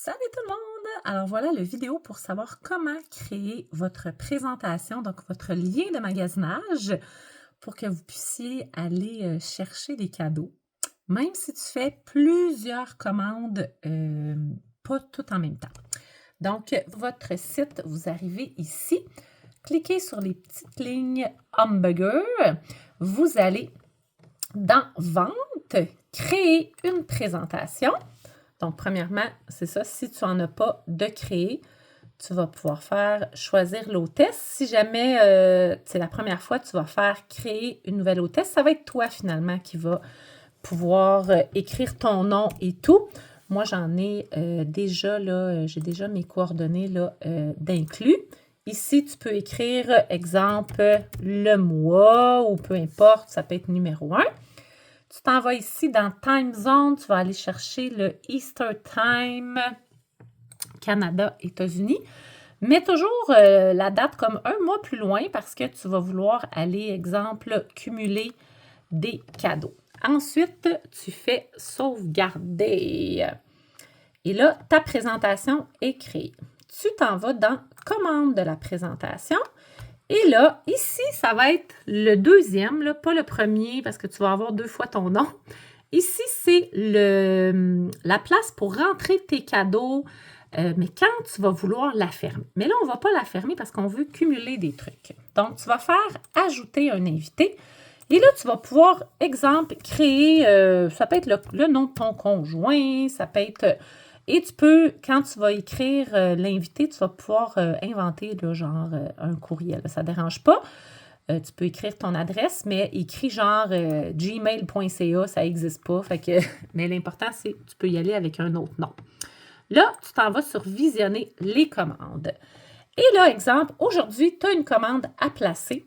Salut tout le monde! Alors voilà le vidéo pour savoir comment créer votre présentation, donc votre lien de magasinage pour que vous puissiez aller chercher des cadeaux. Même si tu fais plusieurs commandes, pas toutes en même temps. Donc, votre site, vous arrivez ici, cliquez sur les petites lignes hamburger, vous allez dans Vente, créer une présentation. Donc, premièrement, c'est ça, si tu n'en as pas de créer, tu vas pouvoir faire choisir l'hôtesse. Si jamais c'est la première fois, tu vas faire créer une nouvelle hôtesse. Ça va être toi finalement qui va pouvoir écrire ton nom et tout. Moi, j'en ai déjà, là, j'ai déjà mes coordonnées là, d'inclus. Ici, tu peux écrire, exemple, le mois ou peu importe, ça peut être numéro 1. Tu t'en vas ici dans Time Zone, tu vas aller chercher le Easter Time, Canada, États-Unis. Mets toujours la date comme un mois plus loin parce que tu vas vouloir aller, exemple, cumuler des cadeaux. Ensuite, tu fais sauvegarder. Et là, ta présentation est créée. Tu t'en vas dans Commande de la présentation. Et là, ici, ça va être le deuxième, là, pas le premier, parce que tu vas avoir 2 fois ton nom. Ici, c'est la place pour rentrer tes cadeaux, mais quand tu vas vouloir la fermer. Mais là, on ne va pas la fermer parce qu'on veut cumuler des trucs. Donc, tu vas faire ajouter un invité. Et là, tu vas pouvoir, exemple, créer, ça peut être le nom de ton conjoint, ça peut être... Et tu peux, quand tu vas écrire l'invité, tu vas pouvoir inventer là, genre un courriel. Ça ne dérange pas. Tu peux écrire ton adresse, mais écris genre gmail.ca, ça n'existe pas. Fait que, mais l'important, c'est que tu peux y aller avec un autre nom. Là, tu t'en vas sur visionner les commandes. Et là, exemple, aujourd'hui, tu as une commande à placer.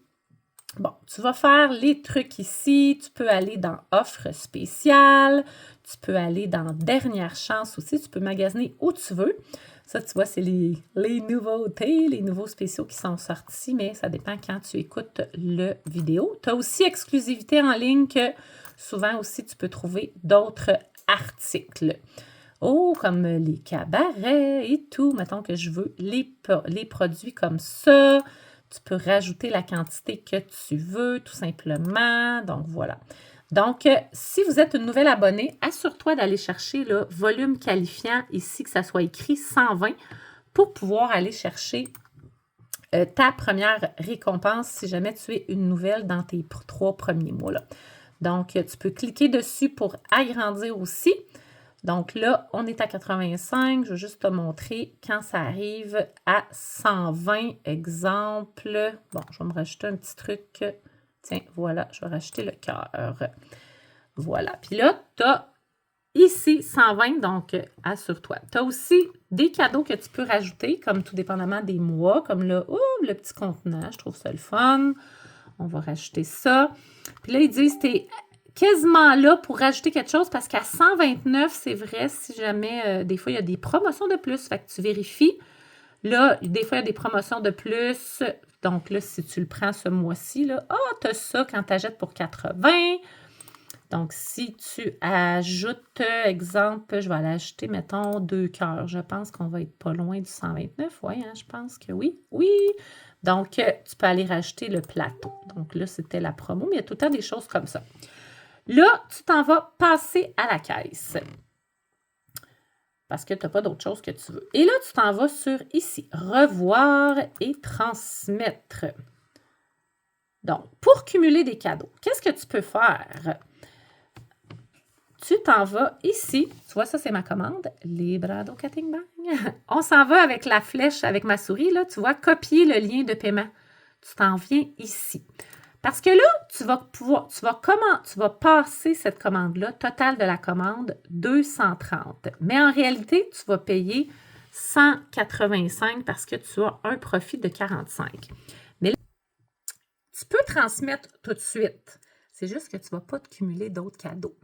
Bon, tu vas faire les trucs ici. Tu peux aller dans offre spéciale. Tu peux aller dans dernière chance aussi. Tu peux magasiner où tu veux. Ça, tu vois, c'est les nouveautés, les nouveaux spéciaux qui sont sortis, mais ça dépend quand tu écoutes le vidéo. Tu as aussi exclusivité en ligne que souvent aussi tu peux trouver d'autres articles. Oh, comme les cabarets et tout. Mettons que je veux les produits comme ça. Tu peux rajouter la quantité que tu veux, tout simplement. Donc, voilà. Donc, si vous êtes une nouvelle abonnée, assure-toi d'aller chercher le volume qualifiant ici, que ça soit écrit 120, pour pouvoir aller chercher ta première récompense si jamais tu es une nouvelle dans tes 3 premiers mois. Là. Donc, tu peux cliquer dessus pour agrandir aussi. Donc là, on est à 85. Je vais juste te montrer quand ça arrive à 120. Exemple, bon, je vais me rajouter un petit truc. Tiens, voilà, je vais rajouter le cœur. Voilà. Puis là, tu as ici 120, donc assure-toi. Tu as aussi des cadeaux que tu peux rajouter, comme tout dépendamment des mois, comme là, oh, le petit contenant, je trouve ça le fun. On va rajouter ça. Puis là, ils disent, t'es quasiment là pour rajouter quelque chose parce qu'à 129, c'est vrai, si jamais, des fois, il y a des promotions de plus. Fait que tu vérifies. Là, des fois, il y a des promotions de plus. Donc là, si tu le prends ce mois-ci, là, tu as ça quand tu achètes pour 80. Donc, si tu ajoutes, exemple, je vais aller ajouter, mettons, 2 cœurs. Je pense qu'on va être pas loin du 129. Oui, hein, je pense que oui. Oui! Donc, tu peux aller rajouter le plateau. Donc là, c'était la promo, mais il y a tout le temps des choses comme ça. Là, tu t'en vas passer à la caisse. Parce que tu n'as pas d'autre chose que tu veux. Et là, tu t'en vas sur ici, revoir et transmettre. Donc, pour cumuler des cadeaux, qu'est-ce que tu peux faire? Tu t'en vas ici. Tu vois, ça, c'est ma commande. Librado Cutting Bang. On s'en va avec la flèche, avec ma souris. Là, tu vois, copier le lien de paiement. Tu t'en viens ici. Parce que là, tu vas passer cette commande-là, total de la commande, 230. Mais en réalité, tu vas payer 185 parce que tu as un profit de 45. Mais là, tu peux transmettre tout de suite. C'est juste que tu ne vas pas te cumuler d'autres cadeaux.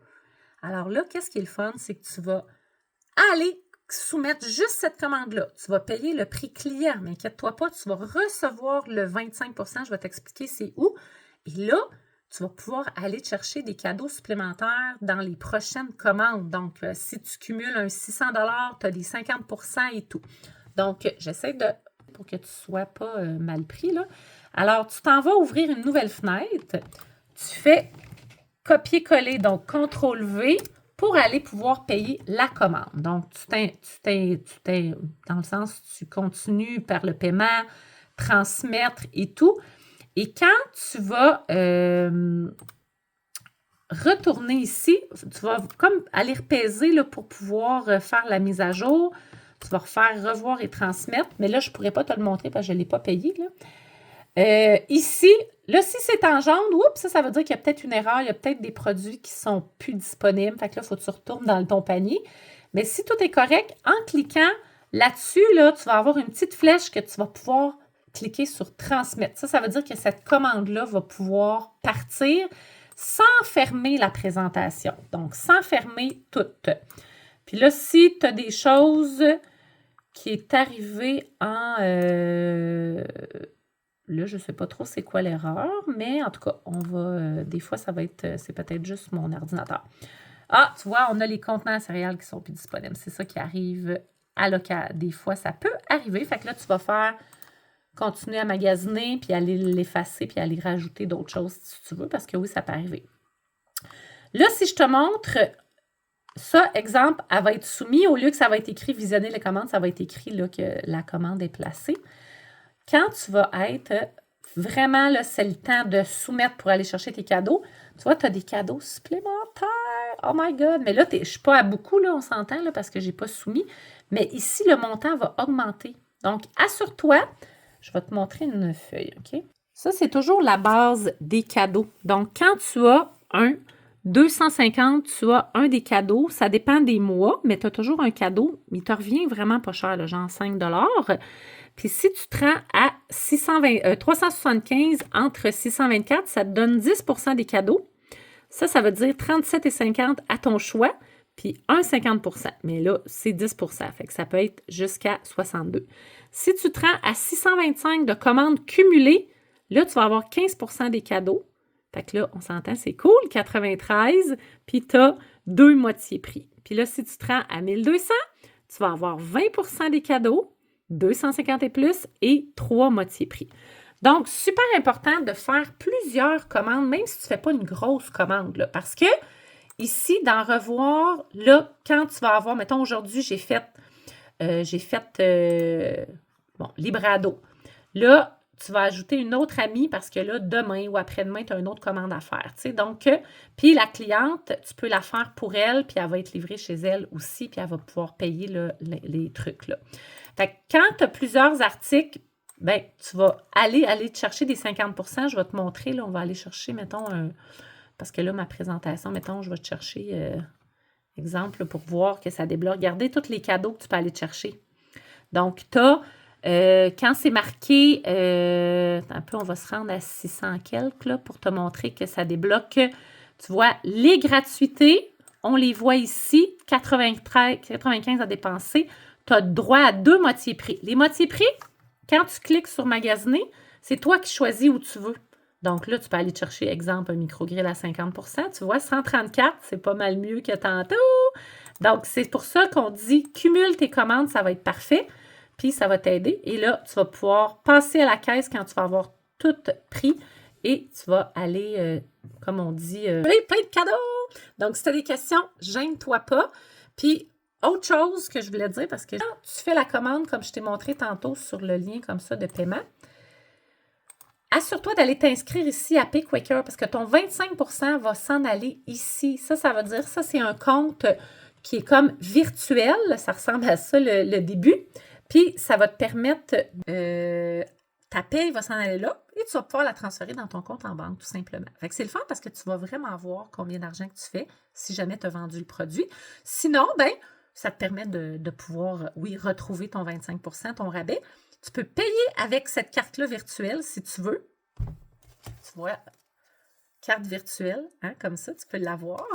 Alors là, qu'est-ce qui est le fun? C'est que tu vas aller soumettre juste cette commande-là. Tu vas payer le prix client, mais inquiète-toi pas, tu vas recevoir le 25 %. Je vais t'expliquer c'est où. Et là, tu vas pouvoir aller te chercher des cadeaux supplémentaires dans les prochaines commandes. Donc, si tu cumules un 600 $, tu as des 50 % et tout. Donc, j'essaie de, pour que tu ne sois pas mal pris, là. Alors, tu t'en vas ouvrir une nouvelle fenêtre. Tu fais copier-coller, donc CTRL-V, pour aller pouvoir payer la commande. Donc, dans le sens, tu continues par le paiement, transmettre et tout. Et quand tu vas retourner ici, tu vas comme aller repaiser là, pour pouvoir faire la mise à jour. Tu vas refaire revoir et transmettre. Mais là, je ne pourrais pas te le montrer parce que je ne l'ai pas payé. Là. Ici, là, si c'est en jaune, oups, ça veut dire qu'il y a peut-être une erreur. Il y a peut-être des produits qui ne sont plus disponibles. Fait que là, il faut que tu retournes dans ton panier. Mais si tout est correct, en cliquant là-dessus, là, tu vas avoir une petite flèche que tu vas pouvoir cliquer sur transmettre. Ça veut dire que cette commande-là va pouvoir partir sans fermer la présentation. Donc, sans fermer toute. Puis là, si tu as des choses qui est arrivées en... là, je ne sais pas trop c'est quoi l'erreur, mais en tout cas, on va... des fois, ça va être... c'est peut-être juste mon ordinateur. Ah, tu vois, on a les contenants céréales qui sont plus disponibles. C'est ça qui arrive à l'occasion. Des fois, ça peut arriver. Fait que là, tu vas faire... continuer à magasiner, puis aller l'effacer, puis aller rajouter d'autres choses si tu veux, parce que oui, ça peut arriver. Là, si je te montre ça, exemple, elle va être soumise, au lieu que ça va être écrit « Visionner les commandes », ça va être écrit là, que la commande est placée. Quand tu vas être vraiment, là, c'est le temps de soumettre pour aller chercher tes cadeaux, tu vois, tu as des cadeaux supplémentaires. Oh my God! Mais là, je ne suis pas à beaucoup, là, on s'entend, là, parce que je n'ai pas soumis. Mais ici, le montant va augmenter. Donc, assure-toi. Je vais te montrer une feuille, OK? Ça, c'est toujours la base des cadeaux. Donc, quand tu as un 250, tu as un des cadeaux. Ça dépend des mois, mais tu as toujours un cadeau. Il te revient vraiment pas cher, là, genre 5 $. Puis, si tu te rends à 375 entre 624, ça te donne 10 % des cadeaux. Ça veut dire 37,50 à ton choix, puis 1,50 %. Mais là, c'est 10 %. Fait que ça peut être jusqu'à 62. Si tu te rends à 625 de commandes cumulées, là, tu vas avoir 15 % des cadeaux. Fait que là, on s'entend, c'est cool, 93, puis tu as 2 moitiés prix. Puis là, si tu te rends à 1200, tu vas avoir 20 % des cadeaux, 250 et plus, et 3 moitiés prix. Donc, super important de faire plusieurs commandes, même si tu ne fais pas une grosse commande, là, parce que ici, dans Revoir, là, quand tu vas avoir, mettons, aujourd'hui, j'ai fait Librado. Là, tu vas ajouter une autre amie parce que là, demain ou après-demain, tu as une autre commande à faire. Donc, puis la cliente, tu peux la faire pour elle, puis elle va être livrée chez elle aussi, puis elle va pouvoir payer là, les trucs. Là. Fait que quand tu as plusieurs articles, ben, tu vas aller te chercher des 50 %. Je vais te montrer, là, on va aller chercher, mettons, parce que là, ma présentation, mettons, je vais te chercher, exemple, pour voir que ça débloque. Regardez tous les cadeaux que tu peux aller te chercher. Donc, tu as, quand c'est marqué, un peu, on va se rendre à 600 quelques, là, pour te montrer que ça débloque. Tu vois, les gratuités, on les voit ici, 95 à dépenser. Tu as droit à 2 moitiés prix. Les moitiés prix, quand tu cliques sur magasiner, c'est toi qui choisis où tu veux. Donc là, tu peux aller chercher, exemple, un micro-grill à 50 %. Tu vois, 134, c'est pas mal mieux que tantôt. Donc, c'est pour ça qu'on dit cumule tes commandes, ça va être parfait. Puis, ça va t'aider. Et là, tu vas pouvoir passer à la caisse quand tu vas avoir tout pris. Et tu vas aller, comme on dit, plein de cadeaux. Donc, si tu as des questions, gêne-toi pas. Puis, autre chose que je voulais dire, parce que quand tu fais la commande, comme je t'ai montré tantôt sur le lien comme ça de paiement, assure-toi d'aller t'inscrire ici à PayQuaker parce que ton 25 % va s'en aller ici. Ça veut dire, ça, c'est un compte qui est comme virtuel. Ça ressemble à ça, le début. Puis, ça va te permettre, ta paye va s'en aller là et tu vas pouvoir la transférer dans ton compte en banque, tout simplement. Fait que c'est le fun parce que tu vas vraiment voir combien d'argent que tu fais si jamais tu as vendu le produit. Sinon, ben, ça te permet de pouvoir, oui, retrouver ton 25 %, ton rabais. Tu peux payer avec cette carte-là virtuelle si tu veux. Tu vois, carte virtuelle, hein, comme ça, tu peux l'avoir.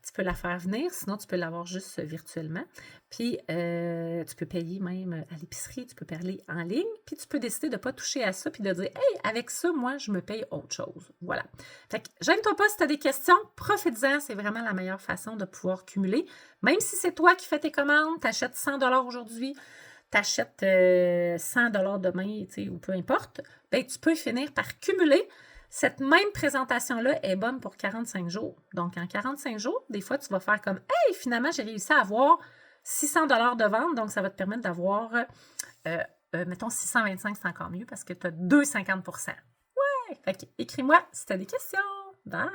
tu peux la faire venir, sinon tu peux l'avoir juste virtuellement. Puis, tu peux payer même à l'épicerie, tu peux payer en ligne, puis tu peux décider de ne pas toucher à ça, puis de dire « Hey, avec ça, moi, je me paye autre chose. » Voilà. Fait que, gêne-toi pas si tu as des questions, profite-en, c'est vraiment la meilleure façon de pouvoir cumuler. Même si c'est toi qui fais tes commandes, tu achètes 100 $ aujourd'hui, tu achètes 100 $ demain, ou peu importe, ben, tu peux finir par cumuler. Cette même présentation-là est bonne pour 45 jours. Donc, en 45 jours, des fois, tu vas faire comme « Hey, finalement, j'ai réussi à avoir 600 $ de vente. » Donc, ça va te permettre d'avoir, mettons, 625, c'est encore mieux parce que tu as 2,50 %. Ouais! Fait que, écris-moi si tu as des questions. Bye!